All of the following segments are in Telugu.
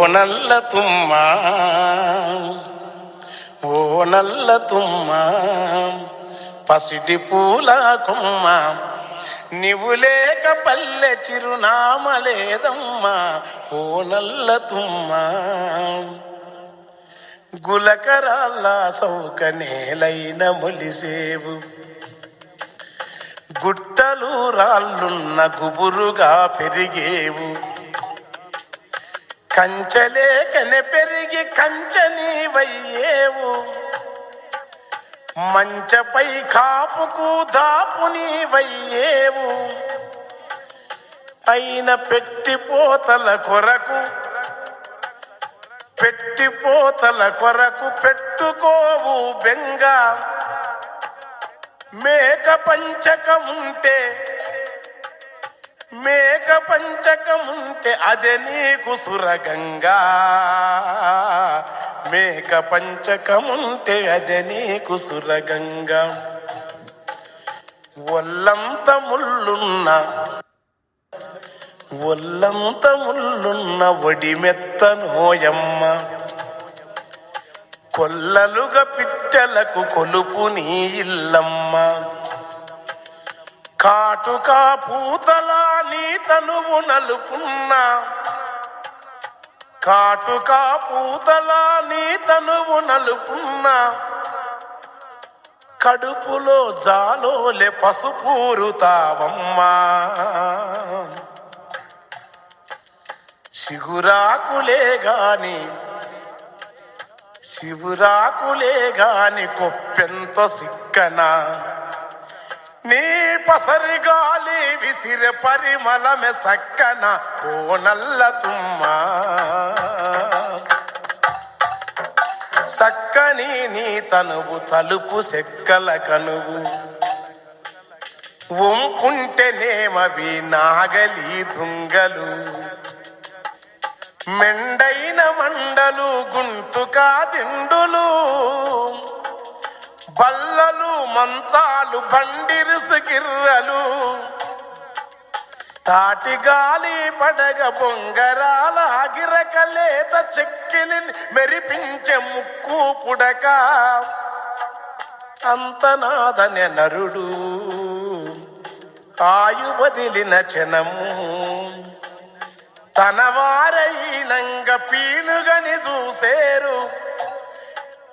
నల్ల తుమ్మ ఓ నల్ల తుమ్మ పసిడి పూల కొమ్మ నీవు లేక పల్లె చిరునామలేదమ్మా ఓ నల్ల తుమ్మ గులకరాళ్ళ సౌక నేలైన మొలిసేవు గుట్టలు రాళ్ళున్న గుబురుగా పెరిగేవు కంచలేకనే పెరిగి కంచనీవయ్యేవు మంచపై కాపుకు దాపునీవయ్యేవు అయిన పెట్టిపోతల కొరకు పెట్టుకోవు బెంగ మేక పంచకముంటే అదే నీకు సురగంగా మేక పంచకముంటే అదే నీకు సురగంగా ఒల్లంత ముళ్ళున్న ఒడిమెత్తనోయమ్మ కొల్లలుగా పిట్టలకు కొలుపు నీ ఇల్లమ్మ కాటుకా పూతలా నీ తనువు నలుపున్నా కడుపులో జాలోలే పసుపూరుతావమ్మా శివురాకులే గాని కొప్పెంత సిక్కనా నీ పసరి గాలి విసిరి పరిమళమే సక్కన ఓ నల్ల తుమ్మ సక్కని నీ తనువు తలుపు సెక్కల కనువు వంపుంటేనేమవి నాగలి దుంగలు మెండైన మండలు గుంటుకా దిండులు బల్లలు మంచాలు బండిరుసు గిర్రలు తాటిగాలి పడగ బొంగరాల గిరకలేత చెక్కిలి మెరిపించే ముక్కు పుడక అంతనాదనే నరుడు ఆయు వదిలిన చనము తన వారైనంగ పీనుగని చూసేరు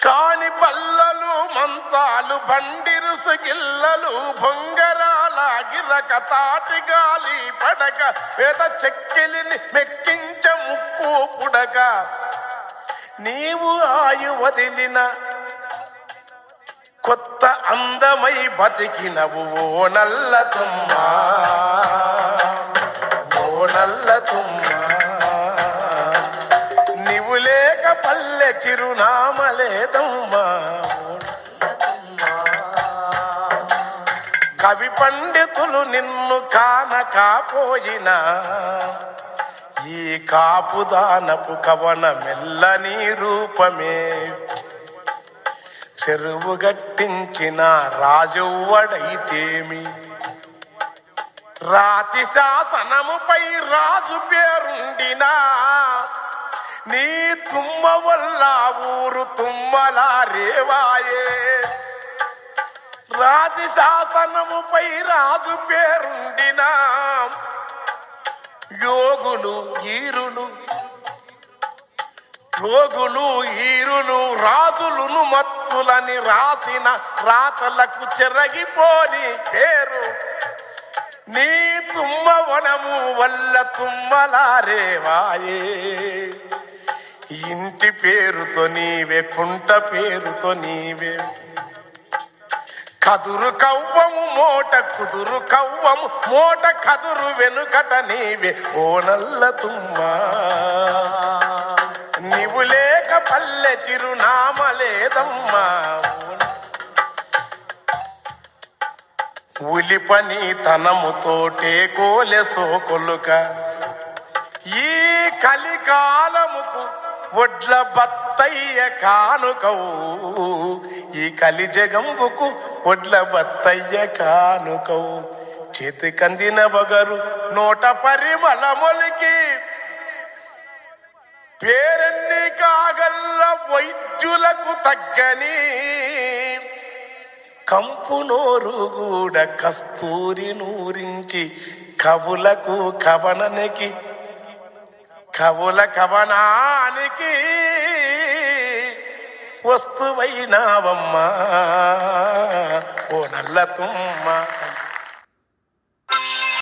కాని బల్లలు మంచాలు బండిరుసు గిల్లలు బొంగరాల గిరక తాటిగాలి పడక పేద చెక్కిలిని మెక్కించ ముక్కు పుడక నీవు ఆయు వదిలిన కొత్త అందమై బతికినవు ఓ నల్ల తుమ్మ నీవు లేక పల్లె చిరునామలేదమ్మా కవి పండితులు నిన్ను కానకపోయినా ఈ కాపుదానపు కవన మెల్లని రూపమే చెరువు గట్టించిన రాజువ్వడైతేమి రాతి శాసనముపై రాజు పేరుండినా నీ తుమ్మ వల్ల ఊరు తుమ్మలా రేవాయే రాతి శాసనముపై రాజు పేరుండినా యోగులు ఈరులు రాజులును మత్తులని రాసిన రాతలకు చెరగిపోని పేరు నీ తుమ్మ వనము వల్ల తుమ్మలారేవాయే ఇంటి పేరుతో నీవే కుంట పేరుతో నీవే కదురు కవ్వము మోట కదురు వెనుకట నీవే ఓ నల్ల తుమ్మ నీవు లేక పల్లె చిరునామలేదమ్మా ఉలిపని తనముతోటే కోలె సోకొలుక ఈ కలికాలముకు ఒడ్ల బత్తయ్య కానుకవు ఈ కలి జగంబుకు ఒడ్ల బత్తయ్య కానుకవు చేతికందిన వగరు నోట పరిమళ మొలికి పేరెన్ని కాగల్ల వైద్యులకు తగ్గని కంపు నోరు గూడ కస్తూరి నూరించి కవులకు కవనానికి వస్తువైనావమ్మా ఓ నల్ల తుమ్మ.